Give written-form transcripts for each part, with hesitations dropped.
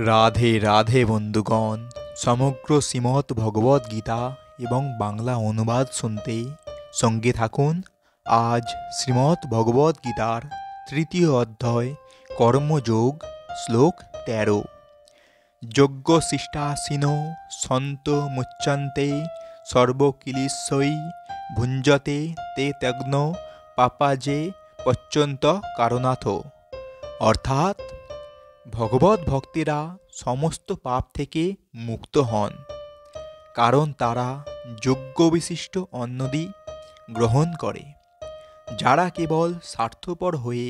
রাধে রাধে বন্ধুগণ, সমগ্র শ্রীমদ্ ভগবদ্ গীতা এবং বাংলা অনুবাদ শুনতে সঙ্গে থাকুন। আজ শ্রীমদ্ ভগবদ্ গীতার তৃতীয় অধ্যায় কর্মযোগ, শ্লোক 13। যজ্ঞ শিষ্টাসীনো সন্ত মুচ্যন্তে সর্বকিলিশ্বই ভুঞ্জতে তে ত্যাগ্ন পাপাজে পচ্যন্ত কারণাথ। অর্থাৎ ভগবত ভক্তেরা সমস্ত পাপ থেকে মুক্ত হন, কারণ তারা যজ্ঞ বিশিষ্ট অন্নদি গ্রহণ করে। যারা কেবল স্বার্থপর হয়ে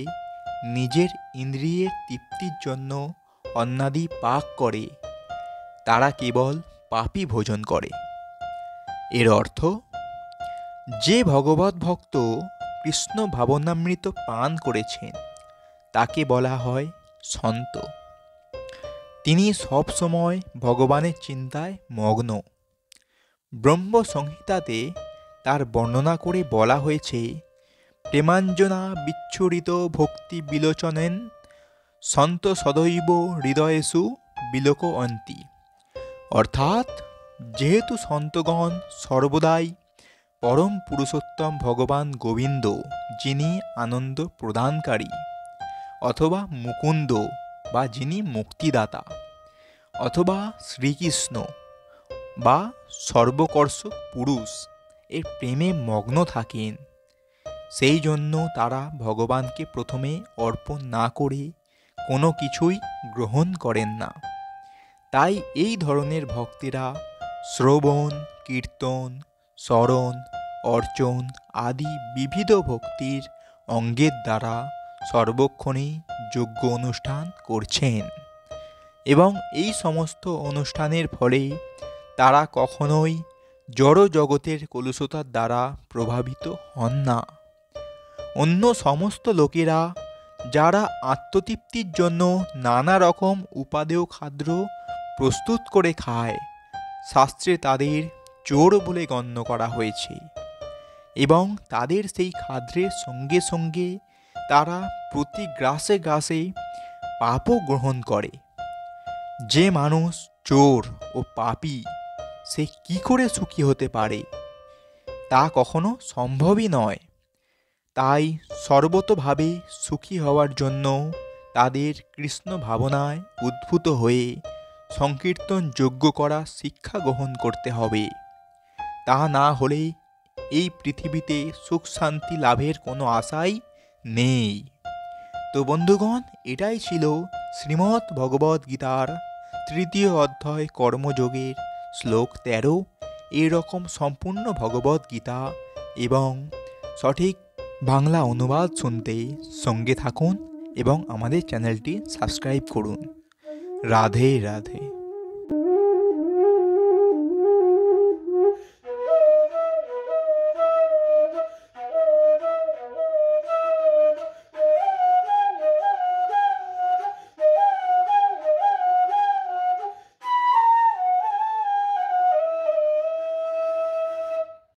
নিজের ইন্দ্রিয়ের তৃপ্তির জন্য অন্নাদি পাক করে, তারা কেবল পাপই ভোজন করে। এর অর্থ, যে ভগবত ভক্ত কৃষ্ণ ভাবনামৃত পান করেছেন তাকে বলা হয় সন্ত। তিনি সব সময় ভগবানের চিন্তায় মগ্ন। ব্রহ্ম সংহিতাতে তার বর্ণনা করে বলা হয়েছে, প্রেমাঞ্জনা বিচ্ছুরিত ভক্তি বিলোচনেন সন্ত সদৈব হৃদয়েষু বিলোকয়ন্তি। অর্থাৎ যেহেতু সন্তগণ সর্বদাই পরম পুরুষোত্তম ভগবান গোবিন্দ, যিনি আনন্দ প্রদানকারী, অথবা মুকুন্দ বা যিনি মুক্তিদাতা, অথবা শ্রীকৃষ্ণ বা সর্বকর্ষক পুরুষ এর প্রেমে মগ্ন থাকেন, সেই জন্য তারা ভগবানকে প্রথমে অর্পণ না করে কোনো কিছুই গ্রহণ করেন না। তাই এই ধরনের ভক্তেরা শ্রবণ, কীর্তন, স্মরণ, অর্চন আদি বিবিধ ভক্তির অঙ্গের দ্বারা সর্বক্ষণেই যজ্ঞ অনুষ্ঠান করছেন, এবং এই সমস্ত অনুষ্ঠানের ফলে তারা কখনোই জড় জগতের কলুষতার দ্বারা প্রভাবিত হন না। অন্য সমস্ত লোকেরা যারা আত্মতৃপ্তির জন্য নানা রকম উপাদেয় খাদ্য প্রস্তুত করে খায়, শাস্ত্রে তাদের চোর বলে গণ্য করা হয়েছে, এবং তাদের সেই খাদ্যের সঙ্গে সঙ্গে তারা প্রতি গ্রাসে গ্রাসে পাপও গ্রহণ করে। যে মানুষ চোর ও পাপী, সে কি করে সুখী হতে পারে? তা কখনো সম্ভবই নয়। তাই সর্বতোভাবে সুখী হওয়ার জন্য তাদের কৃষ্ণ ভাবনায় উদ্ভূত হয়ে সংকীর্তন যজ্ঞ করা শিক্ষা গ্রহণ করতে হবে। তা না হলে এই পৃথিবীতে সুখ শান্তি লাভের কোনো আশাই নেই। তো বন্ধুগণ, এটাই ছিল শ্রীমদ্ ভগবদ্ গীতার তৃতীয় অধ্যায় কর্মযোগের শ্লোক 13। এরকম সম্পূর্ণ ভগবদ্ গীতা এবং সঠিক বাংলা অনুবাদ শুনতে সঙ্গে থাকুন এবং আমাদের চ্যানেলটি সাবস্ক্রাইব করুন। রাধে রাধে।